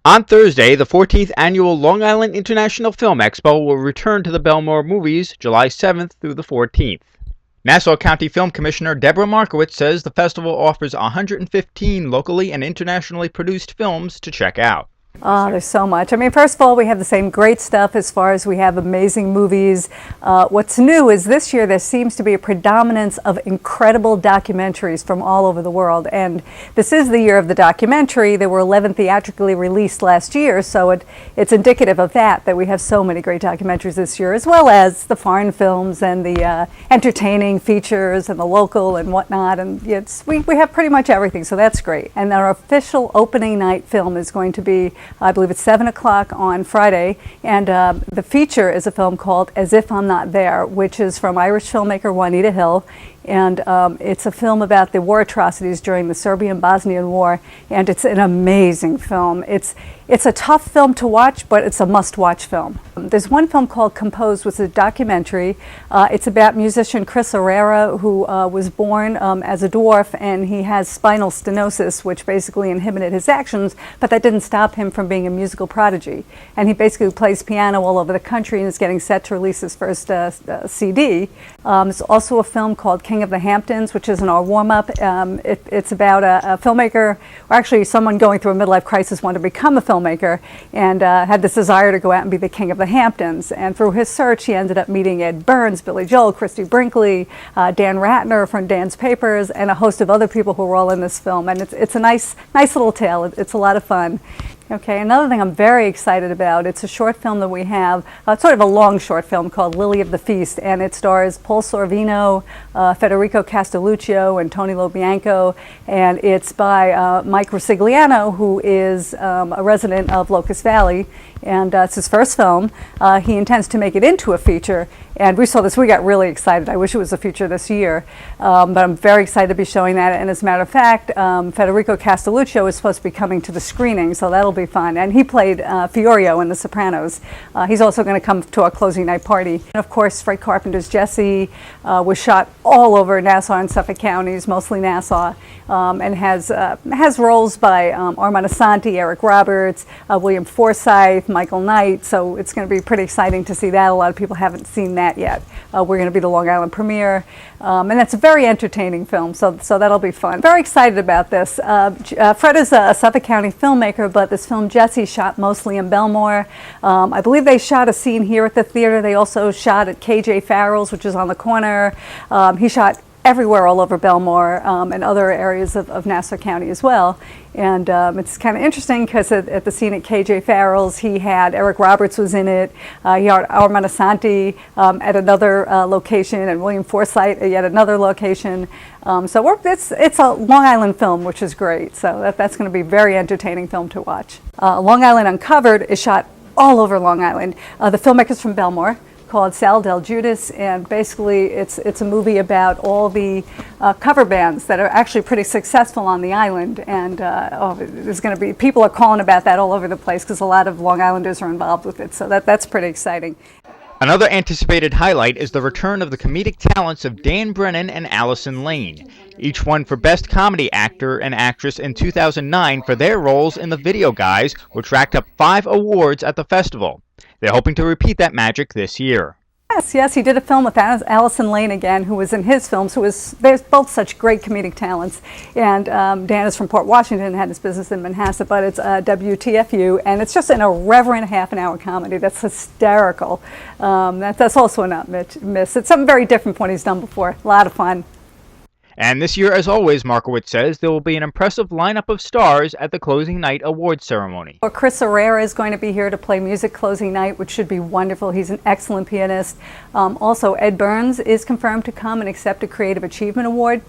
On Thursday, the 14th annual Long Island International Film Expo will return to the Bellmore Movies July 7th through the 14th. Nassau County Film Commissioner Deborah Markowitz says the festival offers 115 locally and internationally produced films to check out. Oh, there's so much. I mean, first of all, we have the same great stuff as far as we have amazing movies. What's new is this year there seems to be a predominance of incredible documentaries from all over the world. And this is the year of the documentary. There were 11 theatrically released last year, so it's indicative of that we have so many great documentaries this year, as well as the foreign films and the entertaining features and the local and whatnot. And we have pretty much everything, so that's great. And our official opening night film is going to be, I believe it's 7 o'clock on Friday, and the feature is a film called As If I'm Not There, which is from Irish filmmaker Juanita Hill, and it's a film about the war atrocities during the Serbian-Bosnian War, and it's an amazing film. It's a tough film to watch, but it's a must-watch film. There's one film called Composed, which is a documentary. It's about musician Chris Herrera, who was born as a dwarf, and he has spinal stenosis, which basically inhibited his actions, but that didn't stop him from being a musical prodigy. And he basically plays piano all over the country and is getting set to release his first CD. There's also a film called King of the Hamptons, which is in our warm-up. It's about a filmmaker, or actually someone going through a midlife crisis, wanted to become a filmmaker, and had this desire to go out and be the king of the Hamptons. And through his search, he ended up meeting Ed Burns, Billy Joel, Christy Brinkley, Dan Ratner from Dan's Papers, and a host of other people who were all in this film. And it's a nice little tale. It's a lot of fun. Okay, another thing I'm very excited about, it's a short film that we have, sort of a long short film called Lily of the Feast, and it stars Paul Sorvino, Federico Castelluccio, and Tony Lobianco, and it's by Mike Rosigliano, who is a resident of Locust Valley, and it's his first film. He intends to make it into a feature, and we saw this, we got really excited. I wish it was a feature this year, but I'm very excited to be showing that, and as a matter of fact, Federico Castelluccio is supposed to be coming to the screening, so that'll be fun. And he played Fiorio in The Sopranos. He's also going to come to our closing night party. And of course, Frank Carpenter's Jesse was shot all over Nassau and Suffolk counties, mostly Nassau, and has roles by Armand Asante, Eric Roberts, William Forsythe, Michael Knight. So it's going to be pretty exciting to see that. A lot of people haven't seen that yet. We're going to be the Long Island premiere, and that's a very entertaining film. So that'll be fun. Very excited about this. Fred is a Suffolk County filmmaker, but this film Jesse shot mostly in Bellmore. I believe they shot a scene here at the theater. They also shot at KJ Farrell's, which is on the corner. He shot everywhere all over Bellmore and other areas of Nassau County as well. And it's kind of interesting because at the scene at KJ Farrell's, he had Eric Roberts was in it. He had Armand Asante at another location, and William Forsythe at yet another location. So it's a Long Island film, which is great. So that's going to be a very entertaining film to watch. Long Island Uncovered is shot all over Long Island. The filmmakers from Bellmore, called Sal Del Judas, and basically it's a movie about all the cover bands that are actually pretty successful on the island, and there's going to be, people are calling about that all over the place because a lot of Long Islanders are involved with it, so that's pretty exciting. Another anticipated highlight is the return of the comedic talents of Dan Brennan and Allison Lane, each won for Best Comedy Actor and Actress in 2009 for their roles in The Video Guys, which racked up 5 awards at the festival. They're hoping to repeat that magic this year. Yes, he did a film with Allison Lane again, who was in his films, there's both such great comedic talents. And Dan is from Port Washington, had his business in Manhasset, but it's WTFU, and it's just an irreverent half-an-hour comedy that's hysterical. That's also a not miss. It's something very different from what he's done before. A lot of fun. And this year, as always, Markowitz says, there will be an impressive lineup of stars at the closing night awards ceremony. Chris Herrera is going to be here to play music closing night, which should be wonderful. He's an excellent pianist. Also, Ed Burns is confirmed to come and accept a Creative Achievement Award.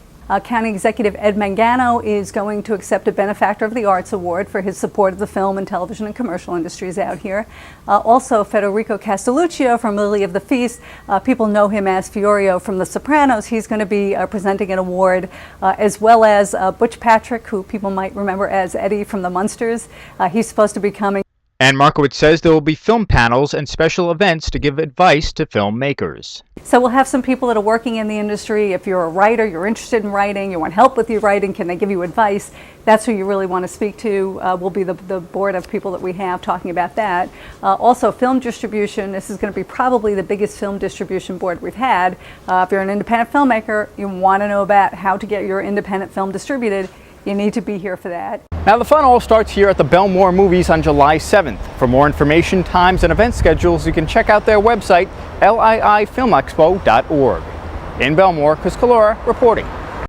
County Executive Ed Mangano is going to accept a Benefactor of the Arts Award for his support of the film and television and commercial industries out here. Also, Federico Castelluccio from Lily of the Feast. People know him as Fiorio from The Sopranos. He's going to be presenting an award, as well as Butch Patrick, who people might remember as Eddie from The Munsters. He's supposed to be coming. And Markowitz says there will be film panels and special events to give advice to filmmakers. So we'll have some people that are working in the industry. If you're a writer, you're interested in writing, you want help with your writing, can they give you advice? That's who you really want to speak to. Will be the board of people that we have talking about that. Also, film distribution. This is going to be probably the biggest film distribution board we've had. If you're an independent filmmaker, you want to know about how to get your independent film distributed. You need to be here for that. Now the fun all starts here at the Bellmore Movies on July 7th. For more information, times, and event schedules, you can check out their website, liifilmexpo.org. In Bellmore, Chris Collora reporting.